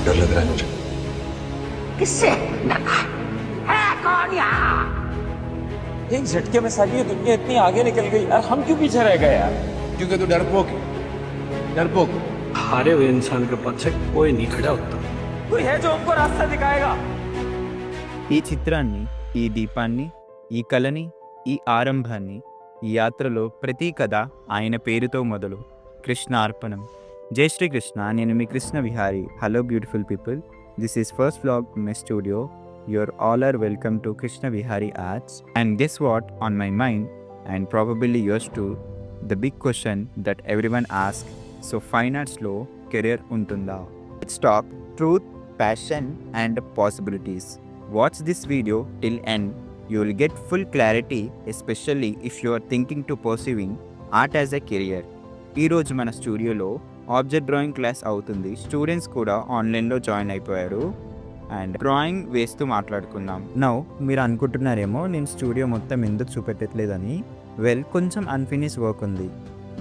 डर लग रहा है मुझे। किससे डरना है कौन यहाँ? एक झटके में सारी ये दुनिया इतनी आगे निकल गई यार, हम क्यों पीछे रह गए यार? क्योंकि तू डरपोक है, डरपोक। हारे हुए इंसान के पीछे कोई नहीं खड़ा होता। कोई है जो हमको रास्ता दिखाएगा? ఈ చిత్రాన్ని, ఈ దీపాన్ని, ఈ కళని, ఈ ఆరంభాన్ని, ఈ యాత్రలో ప్రతి కథ ఆయన పేరుతో మొదలు. కృష్ణ అర్పణం. జై శ్రీకృష్ణ. నేను మీ Krishna Vihari. Hello beautiful people, this is first vlog in my studio. Your all are welcome to Krishna Vihari arts. And guess what on my mind and probably yours too, the big question that everyone ask. So fine ఆర్ట్స్లో career ఉంటుందా? Let's talk truth, passion and possibilities. Watch this video till end. You will get full clarity, especially if you are thinking to pursuing art as a career. ఈరోజు మన స్టూడియోలో object drawing class అవుతుంది. Students కూడా ఆన్లైన్లో join అయిపోయారు and drawing వేస్తూ మాట్లాడుకుందాం. Now మీరు అనుకుంటున్నారేమో నేను స్టూడియో మొత్తం ఎందుకు చూపెట్టట్లేదని. కొంచెం అన్ఫినిష్ వర్క్ ఉంది.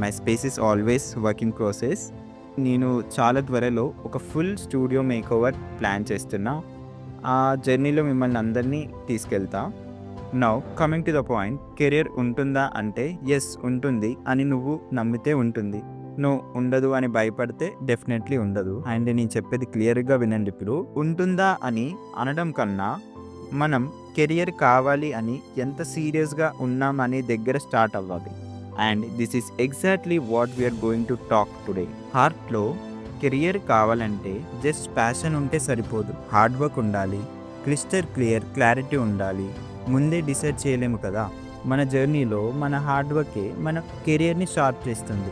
My space is always work in process. నేను చాలా త్వరలో ఒక ఫుల్ స్టూడియో మేకోవర్ ప్లాన్ చేస్తున్నా. ఆ జర్నీలో మిమ్మల్ని అందరినీ తీసుకెళ్తా. Now coming to the point, career ఉంటుందా అంటే ఎస్ ఉంటుంది అని నువ్వు నమ్మితే ఉంటుంది, నువ్వు ఉండదు అని భయపడితే డెఫినెట్లీ ఉండదు. అండ్ నేను చెప్పేది క్లియర్గా వినండి. ఇప్పుడు ఉంటుందా అని అనడం కన్నా మనం కెరియర్ కావాలి అని ఎంత సీరియస్గా ఉన్నామని దగ్గర స్టార్ట్ అవ్వాలి. And this is exactly what we're going to talk today. హార్ట్లో కెరియర్ కావాలంటే జస్ట్ ప్యాషన్ ఉంటే సరిపోదు, హార్డ్ వర్క్ ఉండాలి, క్రిస్టల్ క్లారిటీ ఉండాలి. ముందే డిసైడ్ చేయలేము కదా. మన జర్నీలో మన హార్డ్ వర్కే మన కెరియర్ని స్టార్ట్ చేస్తుంది.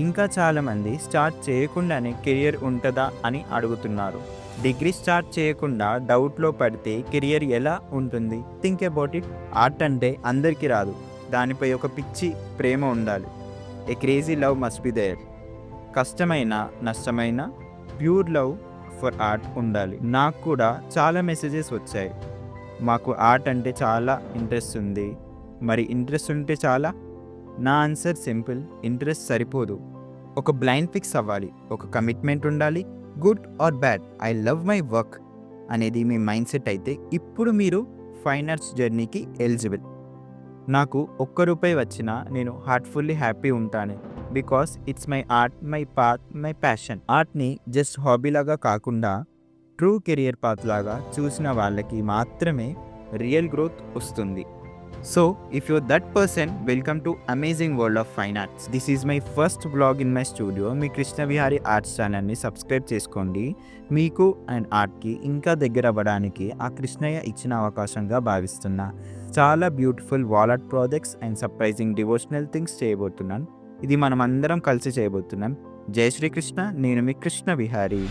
ఇంకా చాలామంది స్టార్ట్ చేయకుండానే కెరియర్ ఉంటుందా అని అడుగుతున్నారు. డిగ్రీ స్టార్ట్ చేయకుండా డౌట్లో పడితే కెరియర్ ఎలా ఉంటుంది? Think about it. ఆర్ట్ అంటే అందరికీ రాదు, దానిపై ఒక పిచ్చి ప్రేమ ఉండాలి. A crazy love must be there. కష్టమైన నష్టమైన ప్యూర్ లవ్ ఫర్ ఆర్ట్ ఉండాలి. నాకు కూడా చాలా మెసేజెస్ వచ్చాయి, మాకు ఆర్ట్ అంటే చాలా ఇంట్రెస్ట్ ఉంది. మరి ఇంట్రెస్ట్ ఉంటే చాలా? నా ఆన్సర్ సింపుల్, ఇంట్రెస్ట్ సరిపోదు. ఒక బ్లైండ్ ఫిక్స్ అవ్వాలి, ఒక కమిట్మెంట్ ఉండాలి. Good or bad, I love my work అనేది మీ మైండ్ సెట్ అయితే ఇప్పుడు మీరు ఫైన్ ఆర్ట్స్ జర్నీకి ఎలిజిబుల్. నాకు ₹1 వచ్చినా నేను హార్ట్ఫుల్లీ హ్యాపీ ఉంటాను. Because it's my art, my path, my passion. ఆర్ట్ని జస్ట్ హాబీలాగా కాకుండా ట్రూ కెరియర్ పాత్ లాగా చూసిన వాళ్ళకి మాత్రమే రియల్ గ్రోత్ వస్తుంది. So if you're that person, welcome to amazing world of fine arts. This is my first blog in my studio. మీ Krishna Vihari arts ఛానల్ని సబ్స్క్రైబ్ చేసుకోండి. మీకు అండ్ ఆర్ట్కి ఇంకా దగ్గర అవ్వడానికి ఆ కృష్ణయ్య ఇచ్చిన అవకాశంగా భావిస్తున్నా. చాలా beautiful wall art projects and surprising devotional things చేయబోతున్నాను. ఇది మనం అందరం కలిసి చేయబోతున్నాం. జై శ్రీకృష్ణ. నేను మీ కృష్ణ విహారీ.